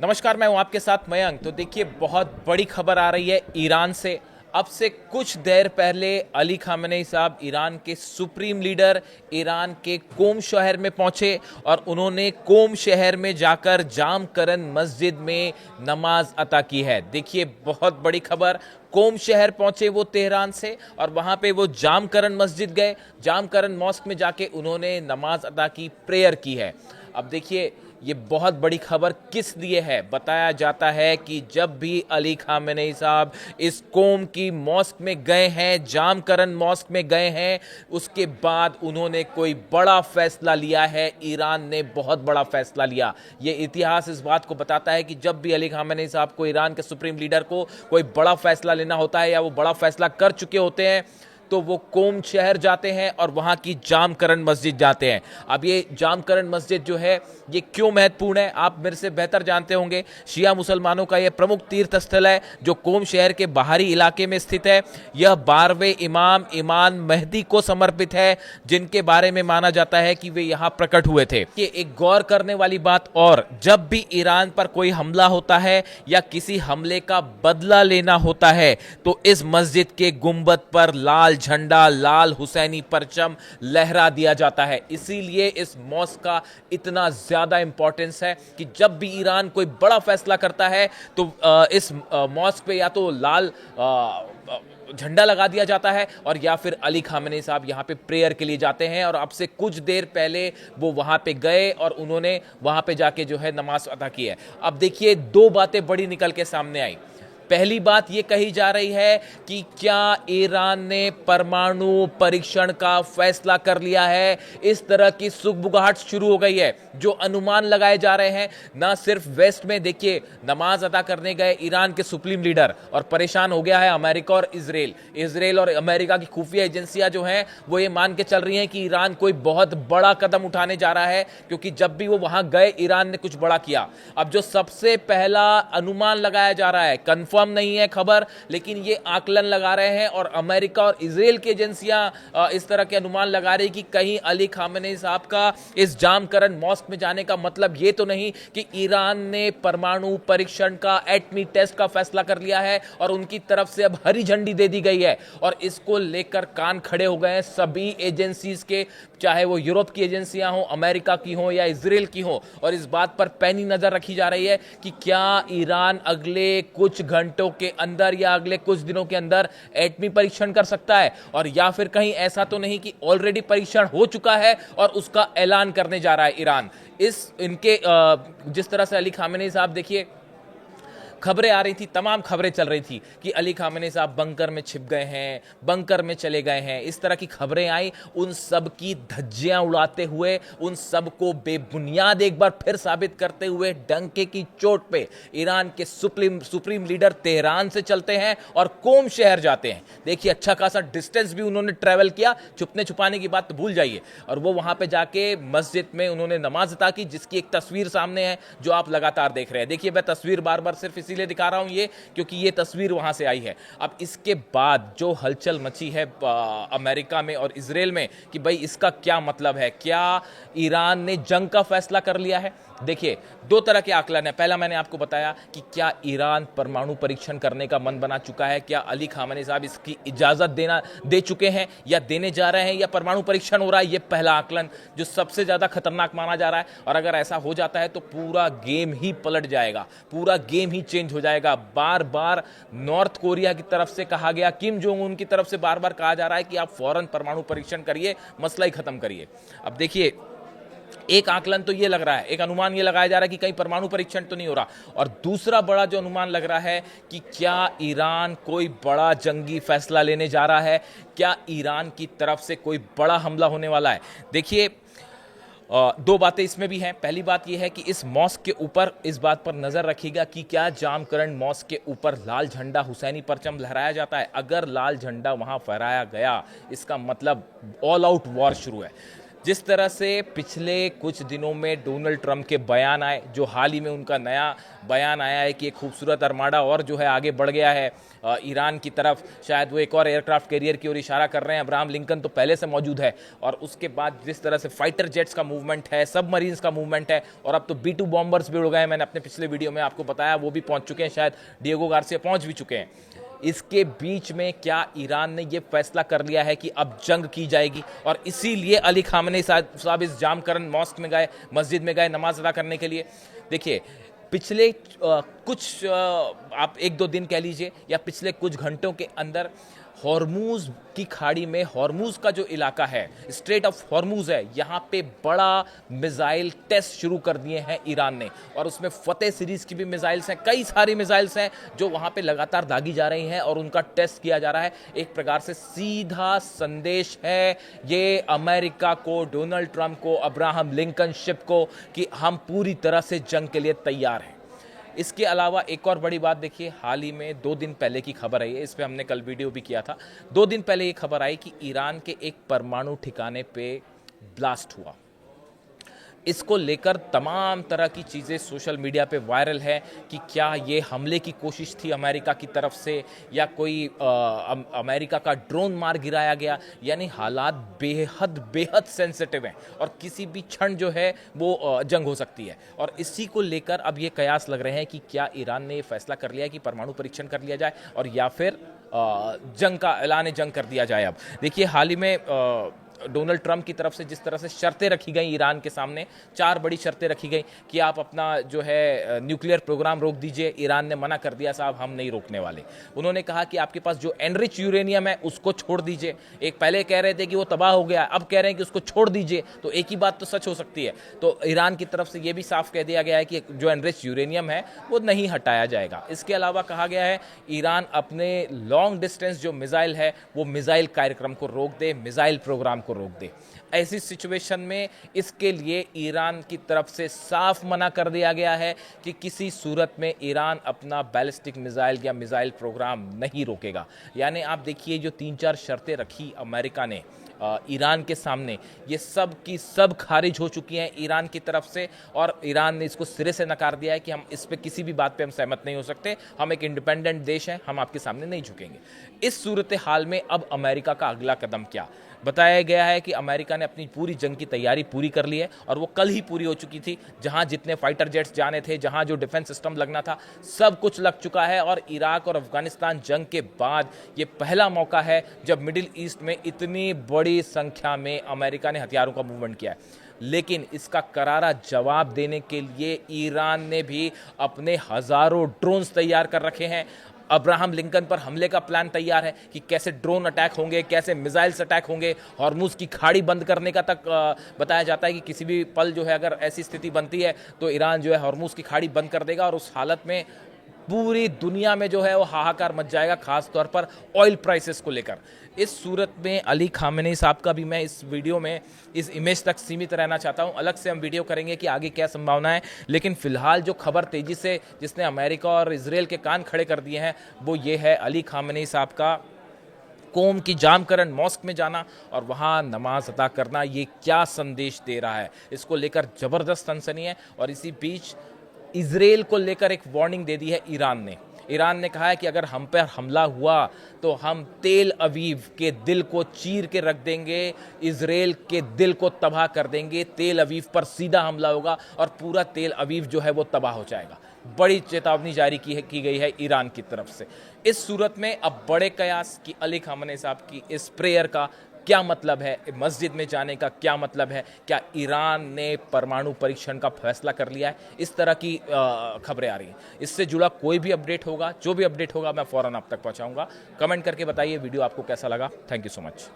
नमस्कार, मैं हूं आपके साथ मयंक। तो देखिए, बहुत बड़ी खबर आ रही है ईरान से। अब से कुछ देर पहले अली खामेनेई साहब, ईरान के सुप्रीम लीडर, ईरान के कोम शहर में पहुंचे और उन्होंने कोम शहर में जाकर जामकरन मस्जिद में नमाज अता की है। देखिए, बहुत बड़ी खबर। कोम शहर पहुंचे वो तेहरान से और वहां पे वो जामकरन मस्जिद गए। जामकरन मॉस्क में जाके उन्होंने नमाज अदा की, प्रेयर की है। अब देखिए, ये बहुत बड़ी खबर किस लिए है। बताया जाता है कि जब भी अली खामेनेई साहब इस कोम की मॉस्क में गए हैं, जामकरन मॉस्क में गए हैं, उसके बाद उन्होंने कोई बड़ा फैसला लिया है। ईरान ने बहुत बड़ा फैसला लिया। ये इतिहास इस बात को बताता है कि जब भी अली खामेनेई साहब को, ईरान के सुप्रीम लीडर को, कोई बड़ा फैसला लेना होता है या वो बड़ा फैसला कर चुके होते हैं तो वो कोम शहर जाते हैं और वहां की जामकरन मस्जिद जाते हैं। अब ये जामकरन मस्जिद जो है, ये क्यों महत्वपूर्ण है, आप मेरे से बेहतर जानते होंगे। शिया मुसलमानों का यह प्रमुख तीर्थ स्थल है जो कोम शहर के बाहरी इलाके में स्थित है। यह 12वें इमाम मेहदी को समर्पित है, जिनके बारे में माना जाता है कि वे यहां प्रकट हुए थे। ये एक गौर करने वाली बात, और जब भी ईरान पर कोई हमला होता है या किसी हमले का बदला लेना होता है तो इस मस्जिद के गुंबद पर लाल झंडा, लाल हुसैनी परचम लहरा दिया जाता है। इसीलिए इस मॉस्क का इतना ज्यादा इंपॉर्टेंस है कि जब भी ईरान कोई बड़ा फैसला करता है तो इस मॉस्क पे या तो लाल झंडा लगा दिया जाता है और या फिर अली खामेनेई साहब यहां पे प्रेयर के लिए जाते हैं। और अब से कुछ देर पहले वो वहां पे गए और उन्होंने वहां पे जाके जो है नमाज अदा की है। अब देखिए, दो बातें बड़ी निकल के सामने आई। पहली बात ये कही जा रही है कि क्या ईरान ने परमाणु परीक्षण का फैसला कर लिया है। इस तरह की सुगबुगाहट शुरू हो गई है। जो अनुमान लगाए जा रहे हैं, ना सिर्फ वेस्ट में, देखिए, नमाज अदा करने गए ईरान के सुप्रीम लीडर और परेशान हो गया है अमेरिका और इजराइल और अमेरिका की खुफिया एजेंसियां जो हैं वो ये मान के चल रही हैं कि ईरान कोई बहुत बड़ा कदम उठाने जा रहा है, क्योंकि जब भी वो वहां गए ईरान ने कुछ बड़ा किया। अब जो सबसे पहला अनुमान लगाया जा रहा है, कंफर्म नहीं है खबर, लेकिन ये आकलन लगा रहे हैं और अमेरिका और इजराइल की एजेंसियां इस तरह के अनुमान लगा रही कि कहीं अली खामेनेई साहब का इस जामकरन मॉस्क में जाने का मतलब ये तो नहीं कि ईरान ने परमाणु परीक्षण का, एटमी टेस्ट का फैसला कर लिया है और उनकी तरफ से अब हरी झंडी दे दी गई है। और इसको लेकर कान खड़े हो गए हैं सभी एजेंसीज के, चाहे वो यूरोप की एजेंसियां हो, अमेरिका की हो या इजराइल की हो। और इस बात पर पैनी नजर रखी जा रही है कि क्या ईरान अगले कुछ घंटों के अंदर या अगले कुछ दिनों के अंदर एटमी परीक्षण कर सकता है, और या फिर कहीं ऐसा तो नहीं कि ऑलरेडी परीक्षण हो चुका है और उसका ऐलान करने जा रहा है ईरान। जिस तरह से अली खामेनेई साहब, देखिए, खबरें आ रही थी, तमाम खबरें चल रही थी कि अली खामेनेई साहब बंकर में छिप गए हैं, बंकर में चले गए हैं, इस तरह की खबरें आई। उन सब की धज्जियां उड़ाते हुए, उन सब को बेबुनियाद एक बार फिर साबित करते हुए, डंके की चोट पे ईरान के सुप्रीम लीडर तेहरान से चलते हैं और कोम शहर जाते हैं। देखिए, अच्छा खासा डिस्टेंस भी उन्होंने ट्रेवल किया, छुपने छुपाने की बात तो भूल जाइए। और वो वहां पे जाके मस्जिद में उन्होंने नमाज अता की, जिसकी एक तस्वीर सामने है जो आप लगातार देख रहे हैं। देखिए, मैं तस्वीर बार बार सिर्फ इसीलिए दिखा रहा हूं ये क्योंकि ये तस्वीर वहां से आई है। अब इसके बाद जो हलचल मची है अमेरिका में और इजराइल में कि भाई इसका क्या मतलब है, क्या ईरान ने जंग का फैसला कर लिया है। देखिए, दो तरह के आकलन है। पहला मैंने आपको बताया कि क्या ईरान परमाणु परीक्षण करने का मन बना चुका है, क्या अली खामेनेई साहब इसकी इजाजत दे चुके हैं या देने जा रहे हैं, या परमाणु परीक्षण हो रहा है। ये पहला आकलन जो सबसे ज्यादा खतरनाक माना जा रहा है। और अगर ऐसा हो जाता है तो पूरा गेम ही पलट जाएगा, पूरा गेम ही चेंज हो जाएगा। बार बार नॉर्थ कोरिया की तरफ से कहा गया, किम जोंग उन की तरफ से बार बार कहा जा रहा है कि आप फौरन परमाणु परीक्षण करिए, मसला ही खत्म करिए। अब देखिए, एक आकलन तो ये लग रहा है, एक अनुमान ये लगाया जा रहा है कि कहीं परमाणु परीक्षण तो नहीं हो रहा। और दूसरा बड़ा जो अनुमान लग रहा है कि क्या ईरान कोई बड़ा जंगी फैसला लेने जा रहा है, क्या ईरान की तरफ से कोई बड़ा हमला होने वाला है। देखिए, दो बातें इसमें भी हैं। पहली बात यह है कि इस मॉस्क के ऊपर इस बात पर नजर रखिएगा कि क्या जामकरन मॉस्क के ऊपर लाल झंडा, हुसैनी परचम लहराया जाता है। अगर लाल झंडा वहां फहराया गया, इसका मतलब ऑल आउट वॉर शुरू है। जिस तरह से पिछले कुछ दिनों में डोनाल्ड ट्रंप के बयान आए, जो हाल ही में उनका नया बयान आया है कि एक खूबसूरत अरमाडा और जो है आगे बढ़ गया है ईरान की तरफ, शायद वो एक और एयरक्राफ्ट कैरियर की ओर इशारा कर रहे हैं। अब्राहम लिंकन तो पहले से मौजूद है, और उसके बाद जिस तरह से फाइटर जेट्स का मूवमेंट है, सबमरीन्स का मूवमेंट है, और अब तो B-2 बॉम्बर्स भी उड़ गए हैं। मैंने अपने पिछले वीडियो में आपको बताया, वो भी पहुंच चुके हैं, शायद डिएगो गार्सिया पहुंच भी चुके हैं। इसके बीच में क्या ईरान ने यह फैसला कर लिया है कि अब जंग की जाएगी, और इसीलिए अली खामेनी साहब इस जामकरन मॉस्क में गए, मस्जिद में गए नमाज अदा करने के लिए। देखिए, पिछले कुछ आप 1-2 दिन कह लीजिए, या पिछले कुछ घंटों के अंदर हॉर्मूज की खाड़ी में, हॉर्मूज का जो इलाका है, स्ट्रेट ऑफ हॉर्मूज है, यहाँ पे बड़ा मिसाइल टेस्ट शुरू कर दिए हैं ईरान ने, और उसमें फतेह सीरीज की भी मिसाइल्स हैं, कई सारी मिसाइल्स हैं जो वहाँ पे लगातार दागी जा रही हैं और उनका टेस्ट किया जा रहा है। एक प्रकार से सीधा संदेश है ये अमेरिका को, डोनाल्ड ट्रंप को, अब्राहम लिंकन शिप को, कि हम पूरी तरह से जंग के लिए तैयार हैं। इसके अलावा एक और बड़ी बात देखिए, हाल ही में 2 दिन पहले की खबर आई है, इस पे हमने कल वीडियो भी किया था। 2 दिन पहले ये खबर आई कि ईरान के एक परमाणु ठिकाने पे ब्लास्ट हुआ। इसको लेकर तमाम तरह की चीज़ें सोशल मीडिया पे वायरल है कि क्या ये हमले की कोशिश थी अमेरिका की तरफ से, या कोई अमेरिका का ड्रोन मार गिराया गया। यानी हालात बेहद बेहद सेंसिटिव हैं, और किसी भी क्षण जो है वो जंग हो सकती है। और इसी को लेकर अब ये कयास लग रहे हैं कि क्या ईरान ने ये फैसला कर लिया कि परमाणु परीक्षण कर लिया जाए, और या फिर जंग का ऐलान जंग कर दिया जाए। अब देखिए, हाल ही में डोनाल्ड ट्रंप की तरफ से जिस तरह से शर्तें रखी गई ईरान के सामने, 4 बड़ी शर्तें रखी गई कि आप अपना जो है न्यूक्लियर प्रोग्राम रोक दीजिए। ईरान ने मना कर दिया, साहब हम नहीं रोकने वाले। उन्होंने कहा कि आपके पास जो एनरिच यूरेनियम है उसको छोड़ दीजिए। एक पहले कह रहे थे कि वो तबाह हो गया, अब कह रहे हैं कि उसको छोड़ दीजिए। तो एक ही बात तो सच हो सकती है। तो ईरान की तरफ से ये भी साफ कह दिया गया है कि जो एनरिच यूरेनियम है वो नहीं हटाया जाएगा। इसके अलावा कहा गया है ईरान अपने लॉन्ग डिस्टेंस जो मिसाइल है वो मिसाइल कार्यक्रम को रोक दे, मिसाइल प्रोग्राम को रोक दे। ऐसी सिचुएशन में इसके लिए ईरान की तरफ से साफ मना कर दिया गया है कि किसी सूरत में ईरान अपना बैलिस्टिक मिसाइल या मिसाइल प्रोग्राम नहीं रोकेगा। यानी आप देखिए, जो 3-4 शर्तें रखी अमेरिका ने ईरान के सामने, ये सब की सब खारिज हो चुकी हैं ईरान की तरफ से, और ईरान ने इसको सिरे से नकार दिया है कि हम इस पे किसी भी बात पे हम सहमत नहीं हो सकते, हम एक इंडिपेंडेंट देश हैं, हम आपके सामने नहीं झुकेंगे। इस सूरत हाल में अब अमेरिका का अगला कदम क्या? बताया गया है कि अमेरिका ने अपनी पूरी जंग की तैयारी पूरी कर ली है, और वो कल ही पूरी हो चुकी थी। जहां जितने फाइटर जेट्स जाने थे, जहां जो डिफेंस सिस्टम लगना था, सब कुछ लग चुका है। और इराक और अफगानिस्तान जंग के बाद ये पहला मौका है जब मिडिल ईस्ट में इतनी बड़ी संख्या में अमेरिका ने हथियारों का मूवमेंट किया है। लेकिन इसका करारा जवाब देने के लिए ईरान ने भी अपने हजारों ड्रोन्स तैयार कर रखे हैं। अब्राहम लिंकन पर हमले का प्लान तैयार है कि कैसे ड्रोन अटैक होंगे, कैसे मिसाइल्स अटैक होंगे। हॉर्मुज की खाड़ी बंद करने का तक बताया जाता है कि किसी भी पल जो है अगर ऐसी स्थिति बनती है तो ईरान जो है हॉर्मुज की खाड़ी बंद कर देगा, और उस हालत में पूरी दुनिया में जो है वो हाहाकार मच जाएगा, खास तौर पर ऑयल प्राइसेस को लेकर। इस सूरत में अली खामेनी साहब का भी मैं इस वीडियो में इस इमेज तक सीमित रहना चाहता हूं। अलग से हम वीडियो करेंगे कि आगे क्या संभावना है, लेकिन फिलहाल जो खबर तेजी से जिसने अमेरिका और इजराइल के कान खड़े कर दिए हैं वो ये है अली खामेनी साहब का कोम की जामकरन मॉस्क में जाना और वहाँ नमाज अदा करना। ये क्या संदेश दे रहा है, इसको लेकर ज़बरदस्त सनसनी है। और इसी बीच इजराइल को लेकर एक वार्निंग दे दी है ईरान ने कहा है कि अगर हम पर हमला हुआ तो हम तेल अवीव के दिल को चीर के रख देंगे, इजराइल के दिल को तबाह कर देंगे। तेल अवीव पर सीधा हमला होगा और पूरा तेल अवीव जो है वो तबाह हो जाएगा। बड़ी चेतावनी जारी की गई है ईरान की तरफ से। इस सूरत में अब बड़े कयास कि अली खामेनी साहब की इस प्रेयर का क्या मतलब है, मस्जिद में जाने का क्या मतलब है, क्या ईरान ने परमाणु परीक्षण का फैसला कर लिया है, इस तरह की खबरें आ रही हैं। इससे जुड़ा कोई भी अपडेट होगा, जो भी अपडेट होगा मैं फ़ौरन आप तक पहुंचाऊंगा। कमेंट करके बताइए वीडियो आपको कैसा लगा। Thank you so much.